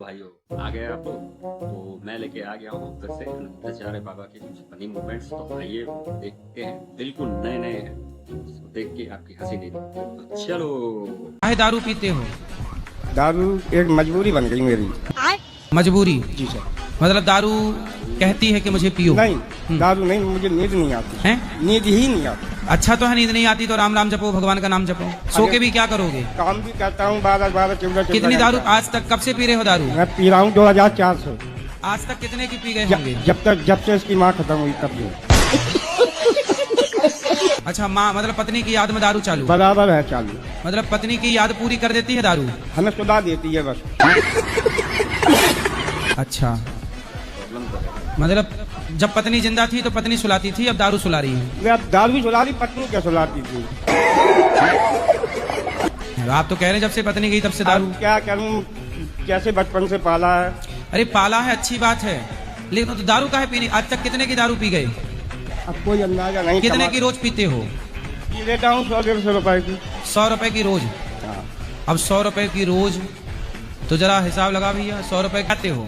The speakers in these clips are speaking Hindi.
भाइयों, आ गए आप लोग। तो मैं लेके आ गया हूँ फिर से दशहरे बाबा के कुछ फनी मोमेंट्स। तो आइए देखते हैं, बिल्कुल नए नए हैं, तो देख के आपकी हंसी नहीं थी। तो चलो। काहे दारू पीते हो? दारू एक मजबूरी बन गई मेरी। मजबूरी? जी सर। मतलब दारू कहती है कि मुझे पियो? नहीं, दारू नहीं, मुझे नींद नहीं आती है। नींद ही नहीं आती। अच्छा तो है, नींद नहीं आती तो राम राम जपो, भगवान का नाम जपो। सो के भी क्या करोगे? काम भी करता हूँ 12-14 कितनी दारू आज तक, कब से पी रहे हो दारू? मैं पी रहा हूँ 2004 से। आज तक कितने की पी गए होंगे? जब से इसकी माँ खत्म हुई तब से। अच्छा, माँ मतलब पत्नी की याद में दारू चालू? बराबर है चालू। मतलब पत्नी की याद पूरी कर देती है दारू? हमें सुला देती है बस। अच्छा, मतलब जब पत्नी जिंदा थी तो पत्नी सुलाती थी, अब दारू सुला रही है? मैं दारू सुला रही, पत्नी क्या सुलाती थी? आप तो कह रहे हैं जब से पत्नी गई तब से दारू। क्या करूं, कैसे बचपन से पाला है। अरे पाला है अच्छी बात है, लेकिन तो दारू काहे पीनी? आज तक कितने की दारू पी गए? अब कोई अंदाजा नहीं। कितने की रोज पीते हो? पी लेता हूँ 100-150 रुपए की। 100 रुपए की रोज? हाँ। अब 100 रुपए की रोज तो जरा हिसाब लगा भैया, 100 रुपए खाते हो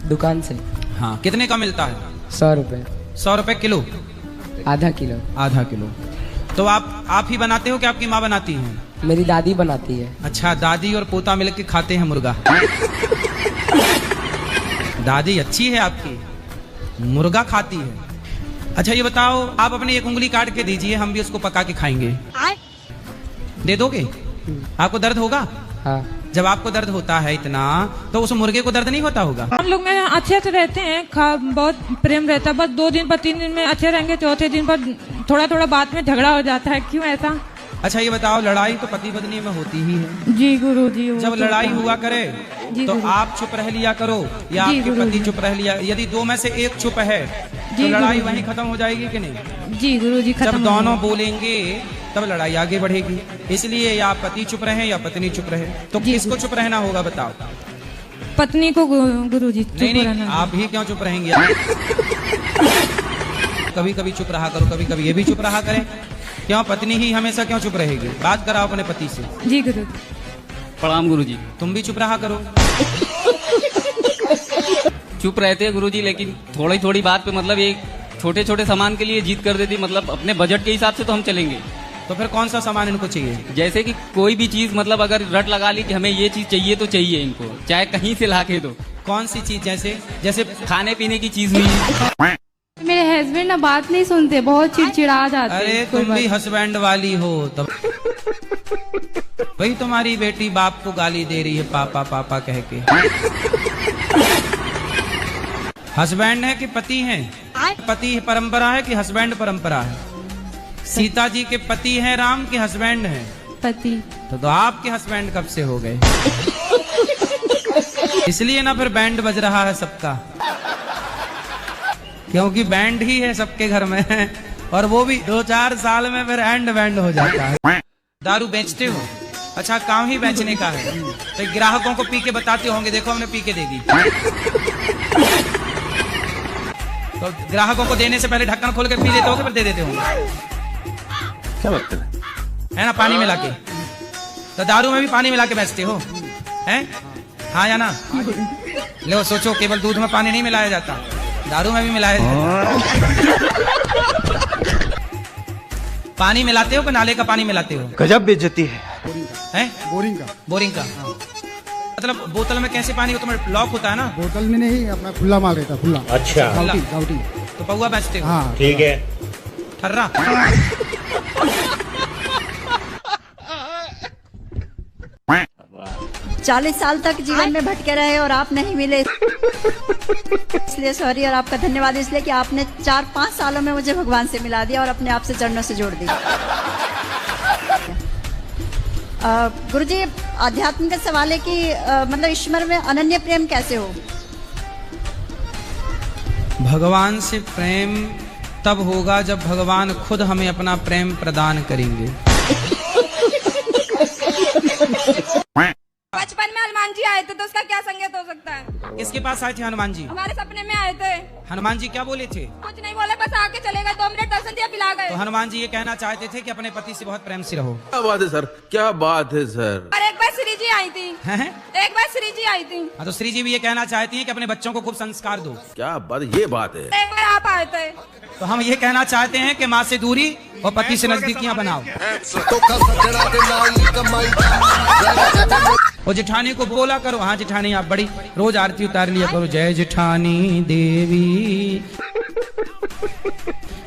दुकान से? हाँ। कितने का मिलता है? 100 रुपए। 100 रुपए किलो? आधा किलो। आधा किलो। तो आप ही बनाते हो कि आपकी माँ बनाती है? मेरी दादी बनाती है। अच्छा, दादी और पोता मिलकर खाते हैं मुर्गा। दादी अच्छी है आपकी, मुर्गा खाती है। अच्छा ये बताओ, आप अपनी एक उंगली काट के दीजिए, हम भी उसको पका के खाएंगे। दे दोगे? आपको दर्द होगा? हाँ। जब आपको दर्द होता है इतना, तो उस मुर्गे को दर्द नहीं होता होगा? हम लोग में अच्छे से रहते हैं, बहुत प्रेम रहता है। बस 2 दिन पर 3 दिन में अच्छे रहेंगे, चौथे दिन पर थोड़ा थोड़ा बात में झगड़ा हो जाता है। क्यों ऐसा? अच्छा ये बताओ, लड़ाई तो पति पत्नी में होती ही है। जी गुरुजी। जब लड़ाई हुआ करे तो गुरु। आप चुप रह लिया करो या आपके पति चुप रह लिया? यदि 2 में से एक चुप है तो लड़ाई वहीं खत्म हो जाएगी कि नहीं? जी गुरुजी। जब दोनों बोलेंगे तब लड़ाई आगे बढ़ेगी। इसलिए या पति चुप रहे या पत्नी चुप रहे, तो किसको चुप रहना होगा बताओ? पत्नी को गुरुजी। नहीं, आप ही क्यों चुप रहेंगे? कभी कभी चुप रहा करो, कभी कभी ये भी चुप रहा करे। क्यों पत्नी ही हमेशा क्यों चुप रहेगी? बात कराओ अपने पति से। जी गुरु। प्रणाम गुरुजी। तुम भी चुप रहा करो। चुप रहते हैं गुरुजी, लेकिन थोड़ी थोड़ी बात पे मतलब एक छोटे छोटे सामान के लिए जीत कर देती। मतलब अपने बजट के हिसाब से तो हम चलेंगे। तो फिर कौन सा सामान इनको चाहिए? जैसे कि कोई भी चीज, मतलब अगर रट लगा ली कि हमें ये चीज चाहिए तो चाहिए इनको, चाहे कहीं से ला के दो। कौन सी चीज? जैसे खाने पीने की चीज हुई। मेरे हस्बैंड ना बात नहीं सुनते, बहुत चिड़चिड़ा जाते हैं। अरे तुम भी हस्बैंड वाली हो तब। वही तुम्हारी बेटी बाप को गाली दे रही है पापा पापा कह के। हस्बैंड है कि पति है? पति परंपरा है कि हस्बैंड परंपरा है? सीता जी के पति हैं राम के हस्बैंड हैं? पति। तो आपके हस्बैंड कब से हो गए? इसलिए ना फिर बैंड बज रहा है सबका, क्योंकि बैंड ही है सबके घर में, और वो भी 2-4 साल में फिर एंड बैंड हो जाता है। दारू बेचते हो? अच्छा, काम ही बेचने का है तो ग्राहकों को पी के बताते होंगे, देखो हमने पी के दे दी। तो ग्राहकों को देने से पहले ढक्कन खोल के पी लेते होंगे, फिर दे देते होंगे। क्या बात है ना, पानी मिला के? तो दारू में भी पानी मिला के बेचते हो हैं? हाँ या ना? लो सोचो, केवल दूध में पानी नहीं मिलाया जाता, दारू में भी मिलाया जाता। पानी मिलाते हो कि नाले का पानी मिलाते हो? गजब बेइज्जती है। बोरिंग का। मतलब बोतल में कैसे पानी? तुम्हारे लॉक होता है ना? बोतल में नहीं, अपना खुला माल रहता, खुला। अच्छा, गाउटी। तो पौवा बेचते हो? हाँ ठीक है। ठर्रा। 40 साल तक जीवन में भटके रहे और आप नहीं मिले, इसलिए सॉरी। और आपका धन्यवाद इसलिए कि आपने 4-5 सालों में मुझे भगवान से मिला दिया और अपने आप से चरणों से जोड़ दिया। गुरुजी, आध्यात्म का सवाल है कि मतलब ईश्वर में अनन्य प्रेम कैसे हो? भगवान से प्रेम तब होगा जब भगवान खुद हमें अपना प्रेम प्रदान करेंगे। बचपन में हनुमान जी आए थे तो उसका क्या संकेत हो सकता है? किसके पास आए थे हनुमान जी? हमारे सपने में आए थे। हनुमान जी क्या बोले थे? कुछ नहीं बोले, बस आके चले गए, 2 मिनट दर्शन दिया, पिला गए। तो हनुमान जी ये कहना चाहते थे कि अपने पति से बहुत प्रेम से रहो। क्या बात है सर, क्या बात है सर। और एक बार श्री जी आई थी, हैं? एक बार श्री जी आई थी, हाँ, तो श्री जी भी ये कहना चाहती हैं कि अपने बच्चों को खूब संस्कार दो। क्या ये बात है। एक बार आप आए थे। तो हम ये कहना चाहते हैं कि माँ से दूरी और पति से नजदीकियां बनाओ। और जेठानी को बोला करो, हाँ जेठानी आप बड़ी रोज आरती उतार लिया करो, जय जेठानी देवी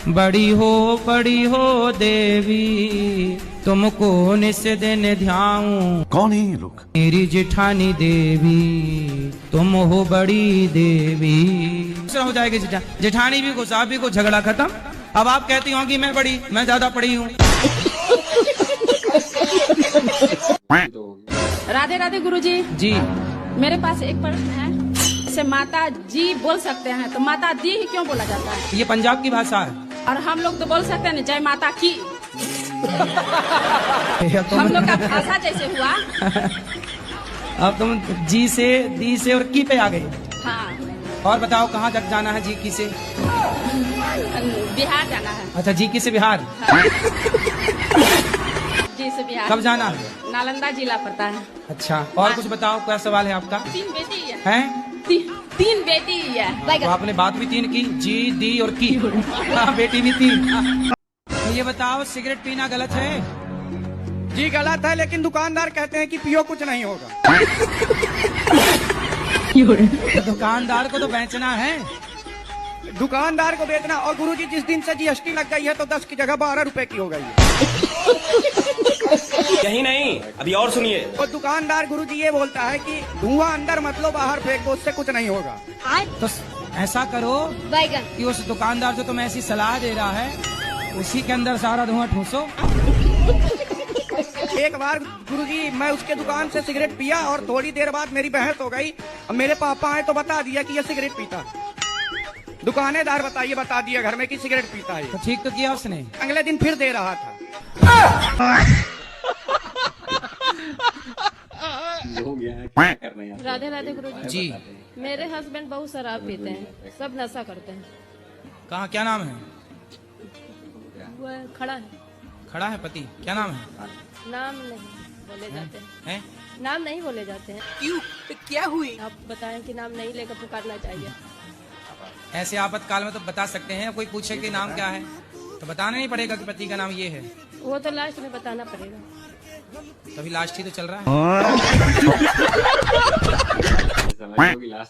बड़ी हो देवी, तुमको निस दिन ध्याऊं। कौन है ये लोग? मेरी जेठानी देवी तुम हो बड़ी देवी। हो जाएगी जेठानी भी गुस्सा भी को झगड़ा खत्म। अब आप कहती होंगी मैं ज्यादा पढ़ी हूँ। राधे राधे गुरुजी। जी मेरे पास एक प्रश्न है, से माता जी बोल सकते हैं तो माता दी ही क्यों बोला जाता है? ये पंजाब की भाषा है। और हम लोग तो बोल सकते हैं ना, जय माता की। तो हम लोग का भाषा जैसे हुआ। अब तुम जी से दी से और की पे आ गई। हाँ, और बताओ कहाँ तक जाना है जी की से? बिहार जाना है। अच्छा जी की से बिहार। जी से बिहार। कब जाना है? नालंदा जिला पड़ता है। अच्छा, और कुछ बताओ, क्या सवाल है आपका? 3 बेटी है। हैं? 3 बेटी है। तो आपने बात भी 3 की, जी दी और की। हाँ, बेटी भी 3। तो ये बताओ सिगरेट पीना गलत है? जी गलत है, लेकिन दुकानदार कहते हैं कि पियो कुछ नहीं होगा। तो दुकानदार को तो बेचना है। दुकानदार को बेचना। और गुरुजी जिस दिन से जीएसटी लग गई है तो 10 की जगह 12 रुपए की हो गई है। यही नहीं, अभी और सुनिए। और दुकानदार गुरुजी ये बोलता है कि धुआं अंदर मत लो, बाहर फेंक दो, उससे कुछ नहीं होगा। तो ऐसा करो कि उस दुकानदार जो तुम्हें ऐसी सलाह दे रहा है उसी के अंदर सारा धुआं ठूसो। एक बार गुरुजी मैं उसके दुकान से सिगरेट पिया और थोड़ी देर बाद मेरी बहस हो गई। अब मेरे पापा आए तो बता दिया कि ये सिगरेट पीता। दुकानेदार बता दिया घर में कि सिगरेट पीता है। तो ठीक तो किया उसने। अगले दिन फिर दे रहा था। राधे राधे गुरुजी। जी मेरे हस्बैंड बहुत शराब पीते हैं, सब नशा करते हैं। कहाँ, क्या नाम है? वो खड़ा है। खड़ा है पति, क्या नाम है? नाम नहीं बोले जाते हैं। हैं? नाम नहीं बोले जाते हैं। क्यों, क्या हुई? आप बताएं कि नाम नहीं लेकर पुकारना चाहिए। ऐसे आपातकाल में तो बता सकते हैं, कोई पूछे कि नाम क्या है तो बताना नहीं पड़ेगा कि पति का नाम ये है। वो तो लास्ट में बताना पड़ेगा। तभी लास्ट ही तो चल रहा है।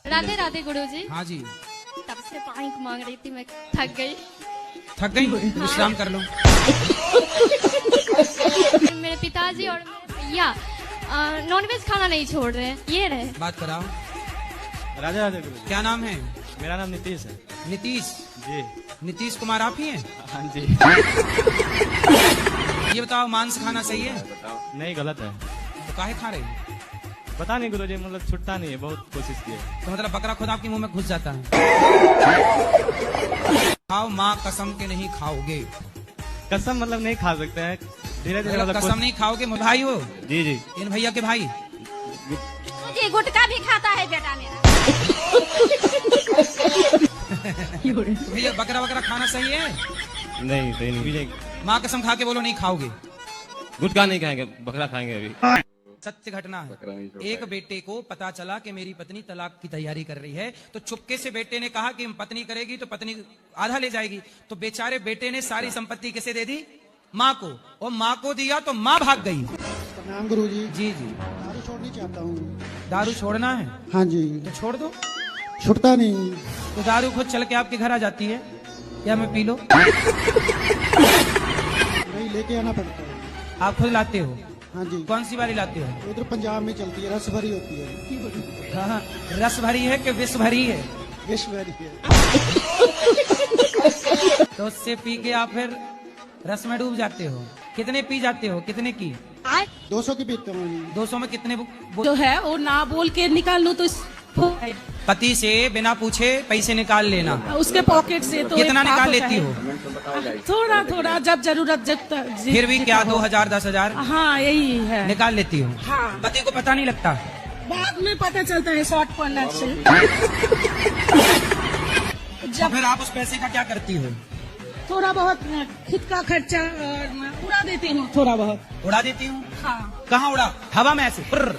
राधे राधे गुरुजी। हाँ जी। तब से पानी मांग रही थी, मैं थक गई। विश्राम कर लो। मेरे पिताजी और मेरे भैया नॉनवेज खाना नहीं छोड़ रहे हैं, ये रहे। बात कराओ। राधे राधे गुरुजी। क्या नाम है? मेरा नाम नीतीश है। नीतीश जी। नीतीश कुमार आप ही हैं? हाँ जी। ये बताओ मांस खाना सही है? नहीं, गलत है। तो काहे खा रहे हैं? पता नहीं गुरुजी, मतलब छुट्टा नहीं है, बहुत कोशिश की है। तो मतलब बकरा खुद आपके मुंह में घुस जाता है। खाओ माँ कसम के नहीं खाओगे। कसम मतलब नहीं खा सकते हैं, धीरे धीरे मतलब कसम नहीं खाओगे। भाई हो? जी जी। इन भैया के भाई? जी, गुटखा भी खाता है बेटा मेरा। भैया बकरा खाना सही है? नहीं सही नहीं। माँ कसम खा के बोलो नहीं खाओगे। गुटखा नहीं खाएंगे, बकरा खाएंगे अभी। सत्य घटना है। एक बेटे को पता चला कि मेरी पत्नी तलाक की तैयारी कर रही है, तो चुपके से बेटे ने कहा कि पत्नी करेगी तो पत्नी आधा ले जाएगी। तो बेचारे बेटे ने सारी संपत्ति किसे दे दी? माँ को। और माँ को दिया तो माँ भाग गई। प्रणाम गुरुजी। जी जी। दारू छोड़नी चाहता हूँ। दारू छोड़ना है? हाँ जी। तो छोड़ दो। छुटता नहीं। तो दारू खुद चल के आपके घर आ जाती है या मैं पी लो? नहीं, लेके आना पड़ता है। आप खुद लाते हो? हाँ जी। कौन सी वाली लाते हो? उधर पंजाब में चलती है, रस भरी होती है। हाँ, रस भरी है कि विष भरी है? विष भरी है। तो उससे पी के आप फिर रस में डूब जाते हो। कितने पी जाते हो? कितने की? 200 की पीता हूँ। 200 में कितने जो है वो ना बोल के निकाल लो तो पति से बिना पूछे पैसे निकाल लेना। उसके पॉकेट से तो कितना निकाल लेती हो? थोड़ा थोड़ा, जब जरूरत जब फिर भी क्या 2000 10,000? हाँ यही है। निकाल लेती हो? हाँ। पति को पता नहीं लगता? बाद में पता चलता है शॉर्ट पड़ने से। तो फिर आप उस पैसे का क्या करती हो? थोड़ा बहुत खुद का खर्चा उड़ा देती हूँ, थोड़ा बहुत उड़ा देती हूँ। हाँ। कहाँ उड़ा? हवा में ऐसे प्र।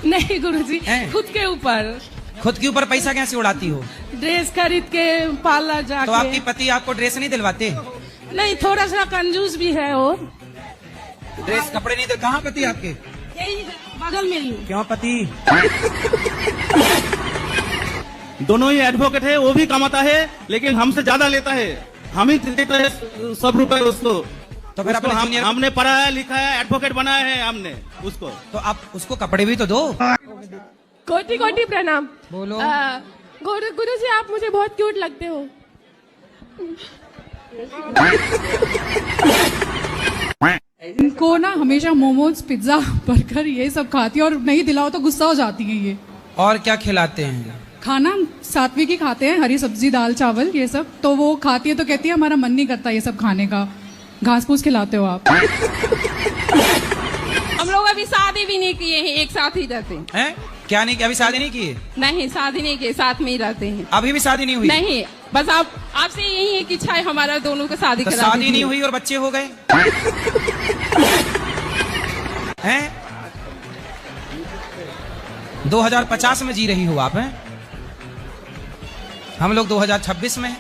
नहीं गुरुजी, हैं? खुद के ऊपर खुद के ऊपर पैसा कैसे उड़ाती हो? ड्रेस खरीद के पार्लर जाके। तो आपकी पति आपको ड्रेस नहीं दिलवाते? नहीं, थोड़ा सा कंजूस भी है वो। ड्रेस कपड़े नहीं दे। कहाँ पति आपके? यही है, बगल में ही हूँ। क्यों पति? दोनों ही एडवोकेट है, वो भी कमाता है लेकिन हमसे ज्यादा लेता है। हम ही देते हैं 100 रुपए उसको। तो फिर अपने जूनियर हमने पढ़ाया लिखा है, एडवोकेट बनाया है हमने उसको। तो आप उसको कपड़े भी तो दो। कोटि कोटि प्रणाम। बोलो। गुरु जी, आप मुझे बहुत क्यूट लगते हो। इनको ना हमेशा मोमोज, पिज्जा, बर्गर ये सब खाती है और नहीं दिलाओ तो गुस्सा हो जाती है ये। और क्या खिलाते हैं? खाना सात्विक ही खाते हैं, हरी सब्जी, दाल चावल ये सब। तो वो खाती है तो कहती है हमारा मन नहीं करता ये सब खाने का। घास फूस खिलाते हो आप? हम लोग अभी शादी भी नहीं किए हैं, एक साथ ही रहते हैं। हैं? क्या नहीं? अभी शादी नहीं की? नहीं, शादी नहीं किए, साथ में ही रहते हैं। अभी भी शादी नहीं हुई? नहीं, बस आपसे यही है कि इच्छा है हमारा दोनों का शादी तो करा शादी दीजिए। नहीं हुई और बच्चे हो गए हैं? 2050 में जी रही हो आप, हैं? हम लोग 2026 में हैं।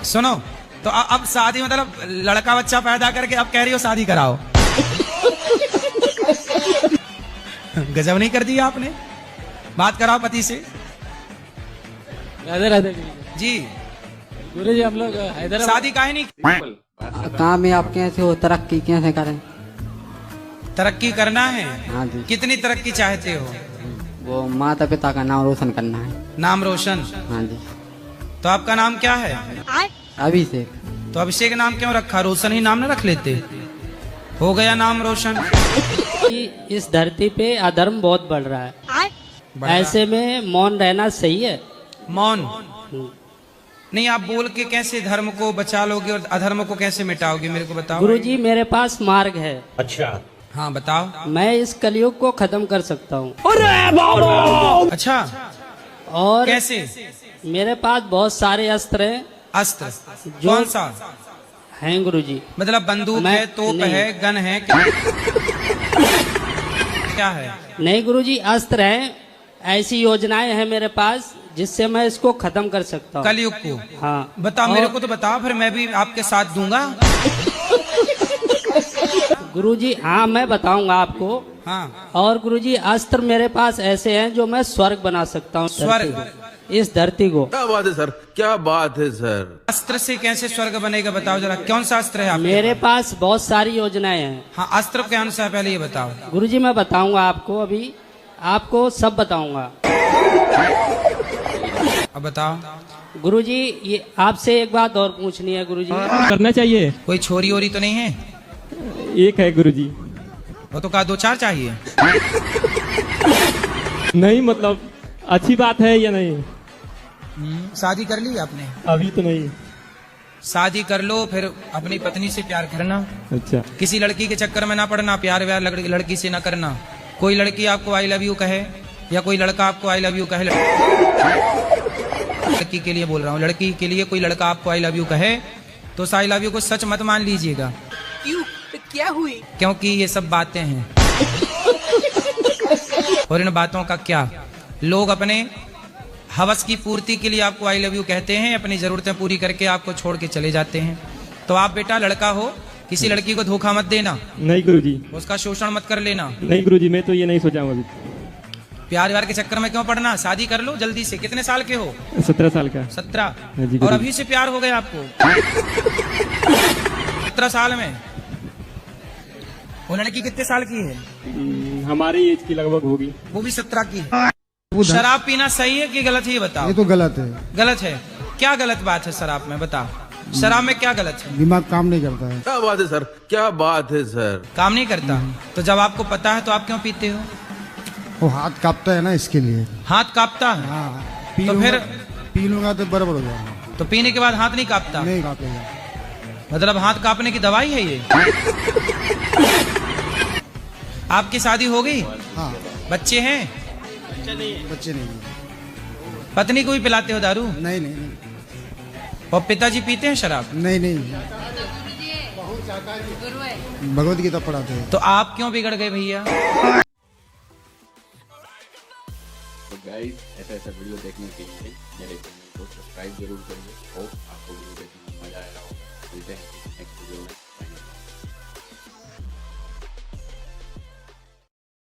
सुनो, तो अब शादी मतलब लड़का बच्चा पैदा करके अब कह रही हो शादी कराओ। गजब नहीं कर दिया आपने। बात कराओ पति से। राधे राधे जी। गुरु जी, हम लोग हैदराबाद शादी काहे नहीं? काम में आप कैसे हो, तरक्की कैसे करें? तरक्की करना है? हाँ जी। कितनी तरक्की चाहते हो? वो माता पिता का नाम रोशन करना है। नाम रोशन? हाँ जी। तो आपका नाम क्या है? अभिषेक। तो अभिषेक नाम क्यों रखा? रोशन ही नाम न रख लेते? हो गया नाम रोशन। इस धरती पे अधर्म बहुत बढ़ रहा है, ऐसे में मौन रहना सही है? मौन नहीं, आप बोल के कैसे धर्म को बचा लोगे और अधर्म को कैसे मिटाओगे, मेरे को बताओ। गुरुजी, मेरे पास मार्ग है। हाँ बताओ। मैं इस कलयुग को खत्म कर सकता हूँ। अच्छा, और कैसे? मेरे पास बहुत सारे अस्त्र हैं। अस्त्र? कौन सा हैं गुरुजी? मतलब बंदूक है, तोप नहीं। है, गन है, क्या है? नहीं गुरुजी, अस्त्र हैं, ऐसी योजनाएं हैं मेरे पास जिससे मैं इसको खत्म कर सकता हूँ। कलयुग को? हाँ। बताओ मेरे को, तो बताओ, फिर मैं भी आपके साथ दूंगा। गुरुजी, हाँ मैं बताऊंगा आपको। हाँ। और गुरुजी, अस्त्र मेरे पास ऐसे हैं जो मैं स्वर्ग बना सकता हूँ। स्वर्ग? इस धरती को। क्या बात है सर, क्या बात है सर। अस्त्र से कैसे स्वर्ग बनेगा, बताओ जरा। कौन सा अस्त्र है आपके? मेरे पास बहुत सारी योजनाएं हैं। हाँ, अस्त्र कौन सा है पहले ये बताओ। गुरुजी, मैं बताऊंगा आपको, अभी आपको सब बताऊंगा। अब बताओ। गुरुजी, ये आपसे एक बात और पूछनी है गुरुजी। करना चाहिए। कोई छोरी ओरी तो नहीं है? एक है गुरुजी। वो तो कहा 2-4 चाहिए। नहीं मतलब अच्छी बात है या नहीं? शादी कर ली आपने? अभी तो नहीं। शादी कर लो, फिर अपनी पत्नी से प्यार करना। अच्छा। किसी लड़की के चक्कर में ना पड़ना, प्यार व्यार लड़की से ना करना। कोई लड़की आपको आई लव यू कहे या कोई लड़का आपको आई लव यू कहे, लड़की के लिए बोल रहा हूँ, लड़की के लिए कोई लड़का आपको आई लव यू कहे तो उस आई लव यू को सच मत मान लीजिएगा। क्यों? क्या हुई? क्योंकि ये सब बातें हैं। और इन बातों का क्या, लोग अपने हवस की पूर्ति के लिए आपको आई लव यू कहते हैं, अपनी जरूरतें पूरी करके आपको छोड़ के चले जाते हैं। तो आप बेटा लड़का हो, किसी लड़की को धोखा मत देना। नहीं गुरुजी। उसका शोषण मत कर लेना। नहीं गुरुजी, मैं तो ये नहीं सोचा हूँ अभी। प्यार व्यार के चक्कर में क्यों पड़ना, शादी कर लो जल्दी से। कितने साल के हो? 17 साल का। 17? जी, और अभी से प्यार हो गया आपको? 17 साल में? वो लड़की कितने साल की है? हमारी एज की लगभग होगी। वो भी 17 की है। शराब पीना सही है कि गलत है, ये बताओ। ये तो गलत है। गलत है? क्या गलत बात है शराब में, बताओ। शराब में क्या गलत है? दिमाग काम नहीं करता है। क्या बात है सर, क्या बात है सर। काम नहीं करता? तो जब आपको पता है तो आप क्यों पीते हो? वो हाथ कांपता है ना, इसके लिए। हाथ कांपता है? हाँ। तो फिर पी लूंगा तो बराबर हो जाएगा। तो पीने के बाद हाथ नहीं कांपता? नहीं कांपेगा। मतलब हाथ कांपने की दवाई है ये? आपकी शादी हो गई? हाँ। बच्चे हैं? बच्चे नहीं। पत्नी को भी पिलाते हो दारू? नहीं नहीं नहीं और पिताजी पीते हैं शराब? नहीं नहीं भगवत गीता पढ़ाते हैं। तो आप क्यों बिगड़ गए भैया? तो गाइस ऐसा वीडियो देखने के लिए मेरे चैनल को सब्सक्राइब जरूर करिए और